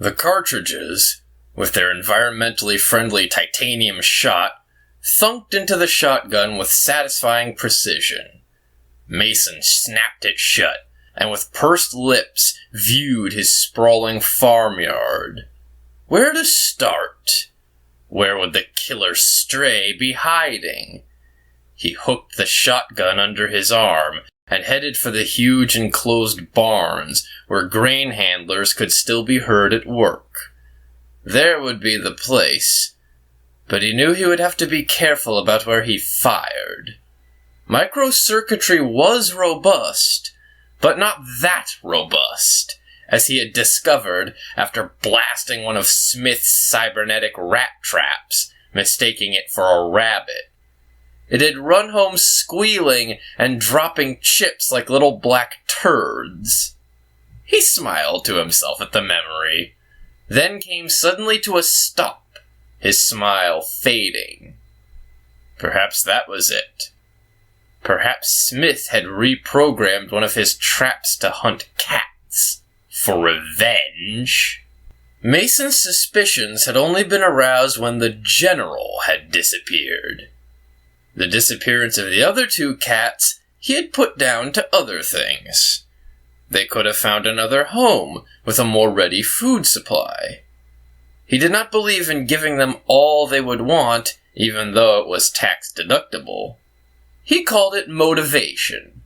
The cartridges, with their environmentally friendly titanium shot, thunked into the shotgun with satisfying precision. Mason snapped it shut, and with pursed lips viewed his sprawling farmyard. Where to start? Where would the killer stray be hiding? He hooked the shotgun under his arm and headed for the huge enclosed barns where grain handlers could still be heard at work. There would be the place, but he knew he would have to be careful about where he fired. Microcircuitry was robust, but not that robust, as he had discovered after blasting one of Smith's cybernetic rat traps, mistaking it for a rabbit. It had run home squealing and dropping chips like little black turds. He smiled to himself at the memory, then came suddenly to a stop, his smile fading. Perhaps that was it. Perhaps Smith had reprogrammed one of his traps to hunt cats. For revenge. Mason's suspicions had only been aroused when the general had disappeared. The disappearance of the other two cats he had put down to other things. They could have found another home with a more ready food supply. He did not believe in giving them all they would want, even though it was tax-deductible. He called it motivation.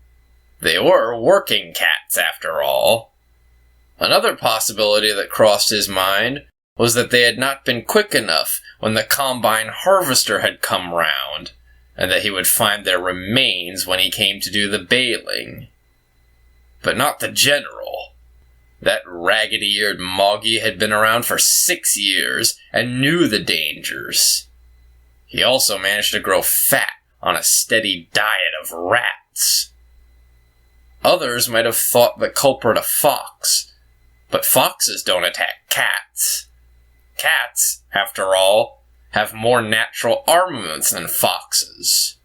They were working cats, after all. Another possibility that crossed his mind was that they had not been quick enough when the combine harvester had come round, and that he would find their remains when he came to do the baling. But not the general. That raggedy-eared moggy had been around for 6 years and knew the dangers. He also managed to grow fat on a steady diet of rats. Others might have thought the culprit a fox, but foxes don't attack cats. Cats, after all, have more natural armaments than foxes.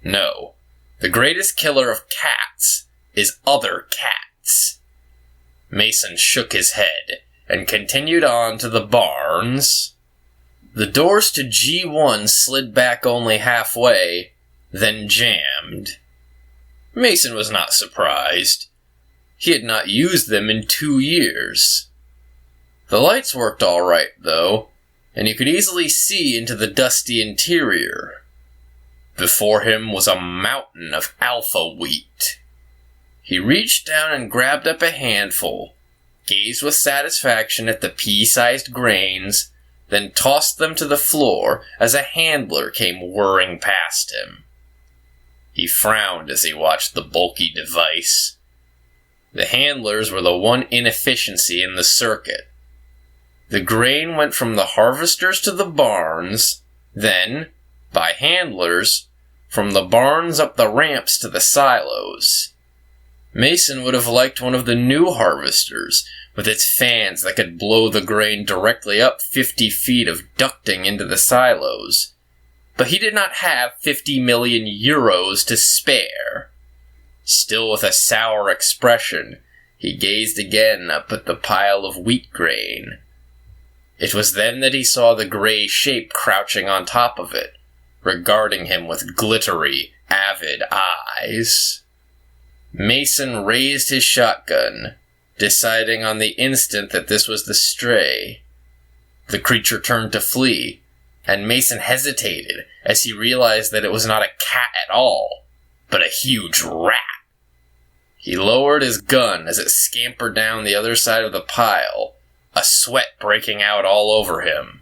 No, the greatest killer of cats is other cats. Mason shook his head and continued on to the barns. The doors to G1 slid back only halfway, then jammed. Mason was not surprised. He had not used them in 2 years. The lights worked all right, though, and he could easily see into the dusty interior. Before him was a mountain of alpha wheat. He reached down and grabbed up a handful, gazed with satisfaction at the pea-sized grains, then tossed them to the floor as a handler came whirring past him. He frowned as he watched the bulky device. The handlers were the one inefficiency in the circuit. The grain went from the harvesters to the barns, then, by handlers, from the barns up the ramps to the silos. Mason would have liked one of the new harvesters, with its fans that could blow the grain directly up 50 feet of ducting into the silos. But he did not have 50 million euros to spare. Still with a sour expression, he gazed again up at the pile of wheat grain. It was then that he saw the gray shape crouching on top of it, regarding him with glittery, avid eyes. Mason raised his shotgun, deciding on the instant that this was the stray. The creature turned to flee, and Mason hesitated as he realized that it was not a cat at all, but a huge rat. He lowered his gun as it scampered down the other side of the pile, a sweat breaking out all over him.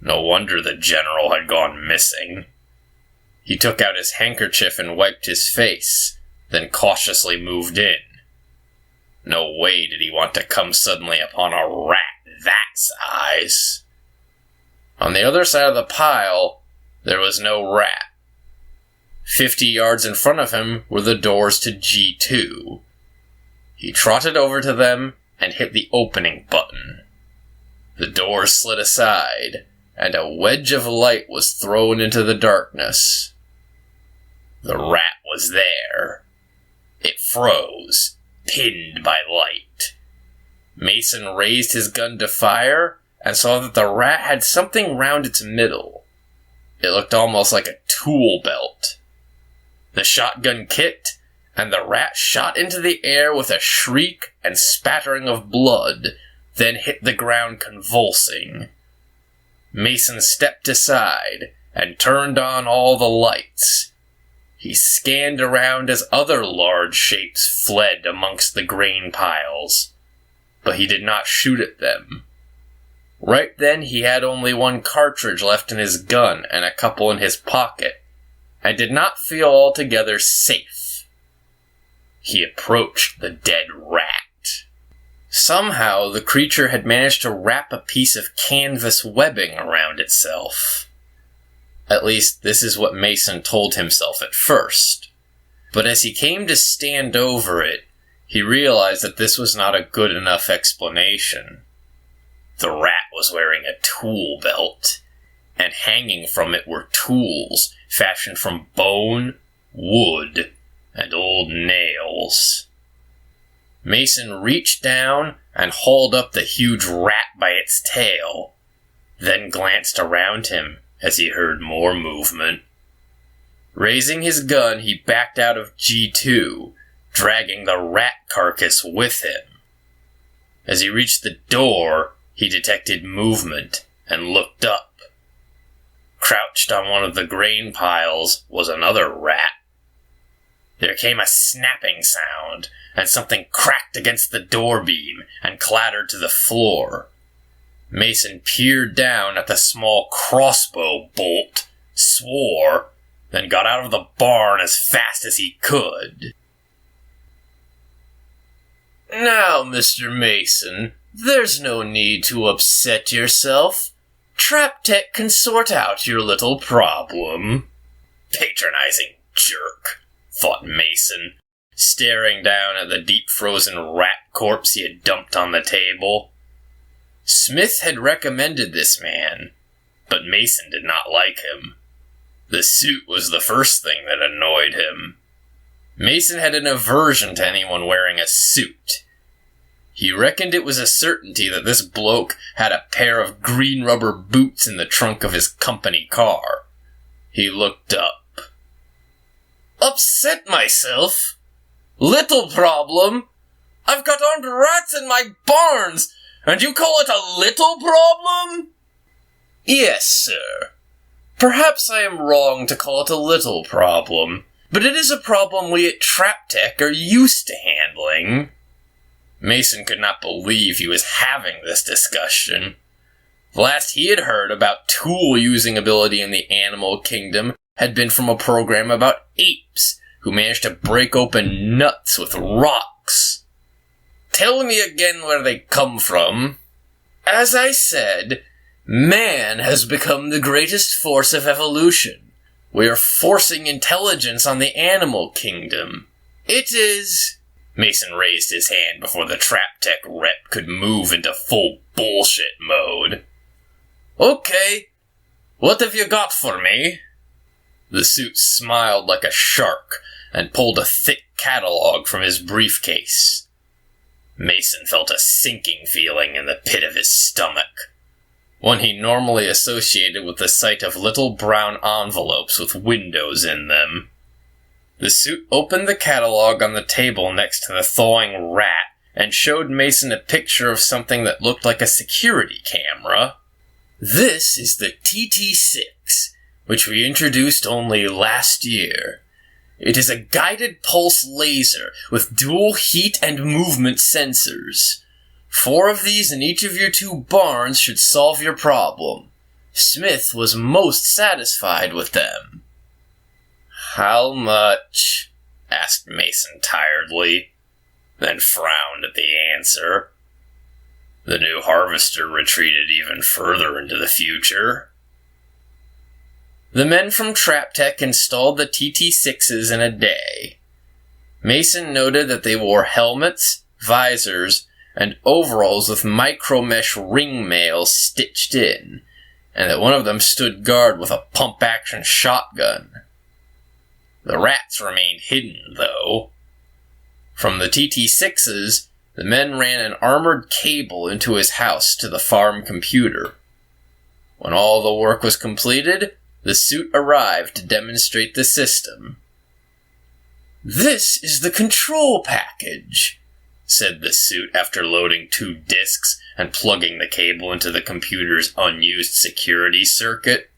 No wonder the general had gone missing. He took out his handkerchief and wiped his face, then cautiously moved in. No way did he want to come suddenly upon a rat that size. On the other side of the pile, there was no rat. 50 yards in front of him were the doors to G2. He trotted over to them and hit the opening button. The doors slid aside, and a wedge of light was thrown into the darkness. The rat was there. It froze, pinned by light. Mason raised his gun to fire and saw that the rat had something round its middle. It looked almost like a tool belt. The shotgun kicked, and the rat shot into the air with a shriek and spattering of blood, then hit the ground convulsing. Mason stepped aside and turned on all the lights. He scanned around as other large shapes fled amongst the grain piles, but he did not shoot at them. Right then he had only one cartridge left in his gun and a couple in his pocket, and did not feel altogether safe. He approached the dead rat. Somehow the creature had managed to wrap a piece of canvas webbing around itself. At least this is what Mason told himself at first. But as he came to stand over it, he realized that this was not a good enough explanation. The rat was wearing a tool belt, and hanging from it were tools fashioned from bone, wood, and old nails. Mason reached down and hauled up the huge rat by its tail, then glanced around him as he heard more movement. Raising his gun, he backed out of G2, dragging the rat carcass with him. As he reached the door, he detected movement and looked up. Crouched on one of the grain piles was another rat. There came a snapping sound, and something cracked against the door beam and clattered to the floor. Mason peered down at the small crossbow bolt, swore, then got out of the barn as fast as he could. "Now, Mr. Mason, there's no need to upset yourself. Trap Tech can sort out your little problem." Patronizing jerk, thought Mason, staring down at the deep-frozen rat corpse he had dumped on the table. Smith had recommended this man, but Mason did not like him. The suit was the first thing that annoyed him. Mason had an aversion to anyone wearing a suit. He reckoned it was a certainty that this bloke had a pair of green rubber boots in the trunk of his company car. He looked up. "Upset myself? Little problem? I've got armed rats in my barns, and you call it a little problem?" "Yes, sir. Perhaps I am wrong to call it a little problem, but it is a problem we at Trap Tech are used to handling." Mason could not believe he was having this discussion. The last he had heard about tool-using ability in the animal kingdom had been from a program about apes who managed to break open nuts with rocks. "Tell me again where they come from." "As I said, man has become the greatest force of evolution. We are forcing intelligence on the animal kingdom. It is..." Mason raised his hand before the Trap Tech rep could move into full bullshit mode. "Okay, what have you got for me?" The suit smiled like a shark and pulled a thick catalog from his briefcase. Mason felt a sinking feeling in the pit of his stomach, one he normally associated with the sight of little brown envelopes with windows in them. The suit opened the catalog on the table next to the thawing rat and showed Mason a picture of something that looked like a security camera. "This is the TT6, which we introduced only last year. It is a guided pulse laser with dual heat and movement sensors. 4 of these in each of your 2 barns should solve your problem. Smith was most satisfied with them." "How much?" asked Mason tiredly, then frowned at the answer. The new harvester retreated even further into the future. The men from Trap Tech installed the TT6s in a day. Mason noted that they wore helmets, visors, and overalls with micro-mesh ring mail stitched in, and that one of them stood guard with a pump-action shotgun. The rats remained hidden, though. From the TT6s, the men ran an armored cable into his house to the farm computer. When all the work was completed, the suit arrived to demonstrate the system. "This is the control package," said the suit after loading 2 disks and plugging the cable into the computer's unused security circuit.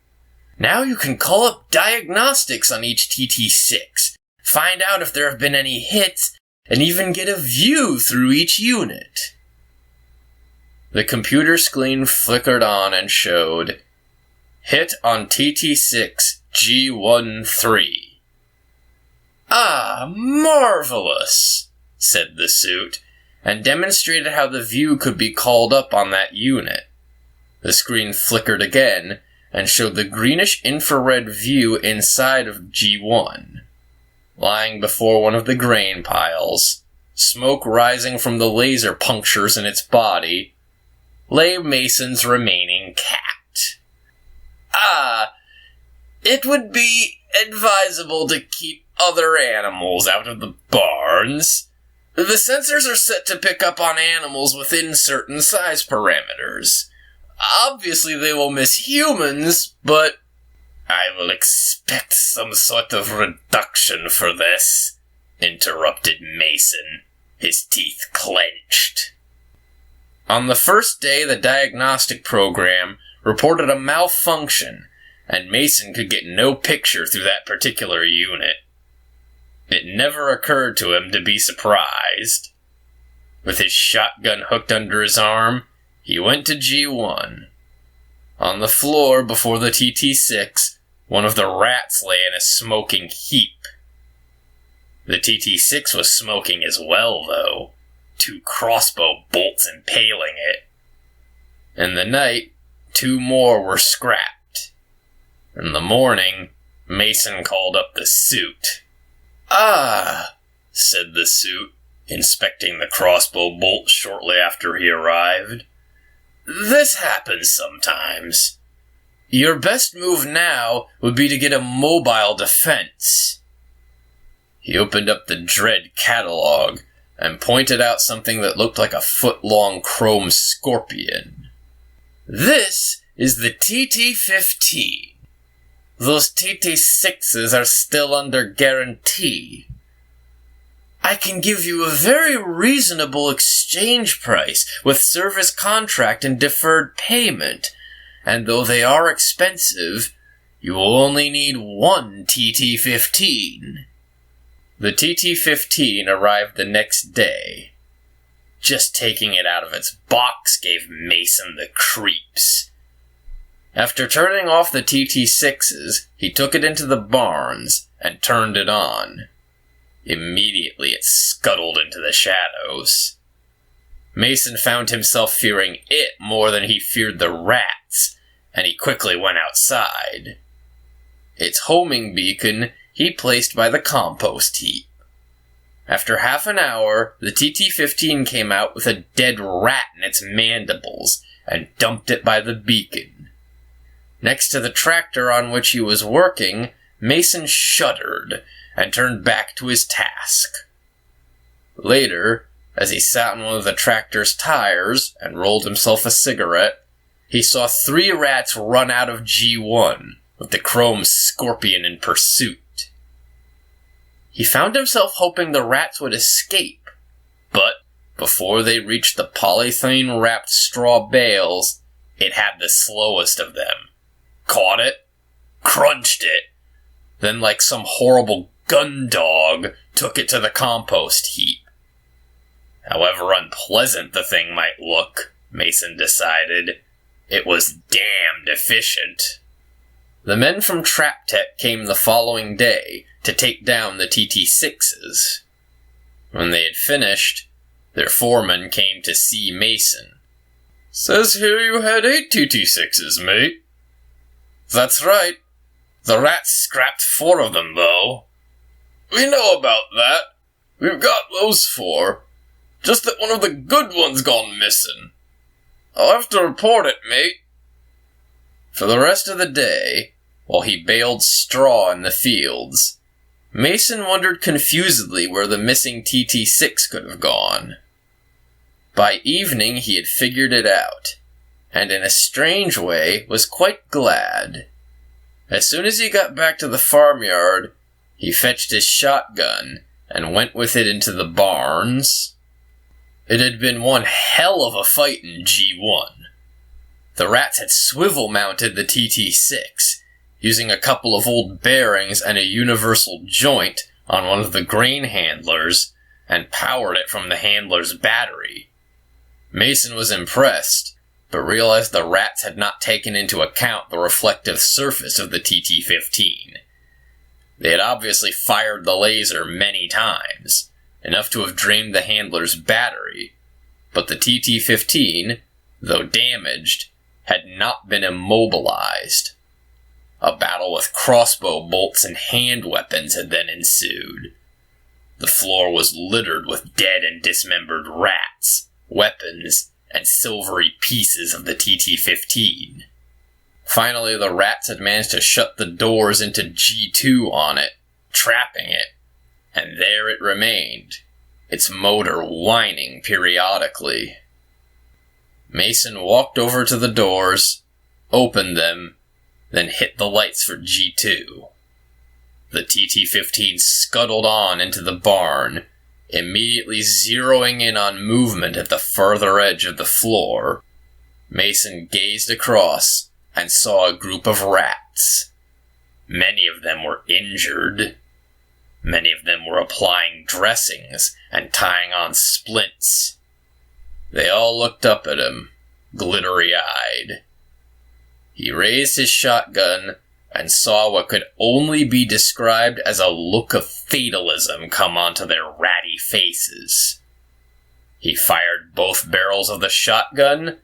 "Now you can call up diagnostics on each TT6, find out if there have been any hits, and even get a view through each unit." The computer screen flickered on and showed, "Hit on TT6 G13. "Ah, marvelous," said the suit, and demonstrated how the view could be called up on that unit. The screen flickered again, and showed the greenish infrared view inside of G1. Lying before one of the grain piles, smoke rising from the laser punctures in its body, lay Mason's remaining cat. "Ah, it would be advisable to keep other animals out of the barns. The sensors are set to pick up on animals within certain size parameters. Obviously they will miss humans, but I will expect some sort of reduction for this," interrupted Mason, his teeth clenched. On the first day, the diagnostic program reported a malfunction, and Mason could get no picture through that particular unit. It never occurred to him to be surprised. With his shotgun hooked under his arm, he went to G1. On the floor before the TT6, one of the rats lay in a smoking heap. The TT6 was smoking as well, though, 2 crossbow bolts impaling it. In the night, 2 more were scrapped. In the morning, Mason called up the suit. "Ah," said the suit, inspecting the crossbow bolt shortly after he arrived. "This happens sometimes. Your best move now would be to get a mobile defense." He opened up the Dread catalog and pointed out something that looked like a foot-long chrome scorpion. "This is the TT-15. Those TT-6s are still under guarantee. I can give you a very reasonable exchange price with service contract and deferred payment, and though they are expensive, you will only need 1 TT-15. The TT-15 arrived the next day. Just taking it out of its box gave Mason the creeps. After turning off the TT-6s, he took it into the barns and turned it on. Immediately it scuttled into the shadows. Mason found himself fearing it more than he feared the rats, and he quickly went outside. Its homing beacon he placed by the compost heap. After half an hour, the TT-15 came out with a dead rat in its mandibles and dumped it by the beacon. Next to the tractor on which he was working, Mason shuddered and turned back to his task. Later, as he sat on one of the tractor's tires and rolled himself a cigarette, he saw 3 rats run out of G1, with the chrome scorpion in pursuit. He found himself hoping the rats would escape, but before they reached the polythene-wrapped straw bales, it had the slowest of them. Caught it, crunched it, then like some horrible gun dog, took it to the compost heap. However unpleasant the thing might look, Mason decided, it was damned efficient. The men from Trap Tech came the following day to take down the TT-6s. When they had finished, their foreman came to see Mason. "Says here you had 8 TT-6s, mate." "That's right. The rats scrapped 4 of them, though." "We know about that. We've got those 4. Just that one of the good ones gone missing. I'll have to report it, mate." For the rest of the day, while he baled straw in the fields, Mason wondered confusedly where the missing TT-6 could have gone. By evening he had figured it out, and in a strange way was quite glad. As soon as he got back to the farmyard, he fetched his shotgun and went with it into the barns. It had been one hell of a fight in G1. The rats had swivel-mounted the TT-6, using a couple of old bearings and a universal joint on one of the grain handlers, and powered it from the handler's battery. Mason was impressed, but realized the rats had not taken into account the reflective surface of the TT-15. They had obviously fired the laser many times, enough to have drained the handler's battery, but the TT-15, though damaged, had not been immobilized. A battle with crossbow bolts and hand weapons had then ensued. The floor was littered with dead and dismembered rats, weapons, and silvery pieces of the TT-15. Finally, the rats had managed to shut the doors into G2 on it, trapping it, and there it remained, its motor whining periodically. Mason walked over to the doors, opened them, then hit the lights for G2. The TT-15 scuttled on into the barn, immediately zeroing in on movement at the further edge of the floor. Mason gazed across and saw a group of rats. Many of them were injured. Many of them were applying dressings and tying on splints. They all looked up at him, glittery-eyed. He raised his shotgun and saw what could only be described as a look of fatalism come onto their ratty faces. He fired both barrels of the shotgun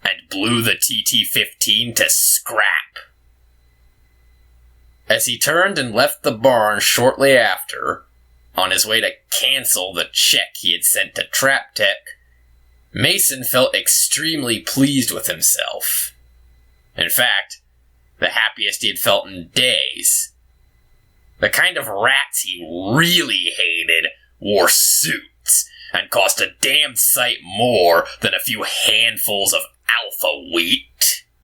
and blew the TT-15 to scrap. As he turned and left the barn shortly after, on his way to cancel the check he had sent to Trap Tech, Mason felt extremely pleased with himself. In fact, the happiest he had felt in days. The kind of rats he really hated wore suits and cost a damn sight more than a few handfuls of alpha wheat.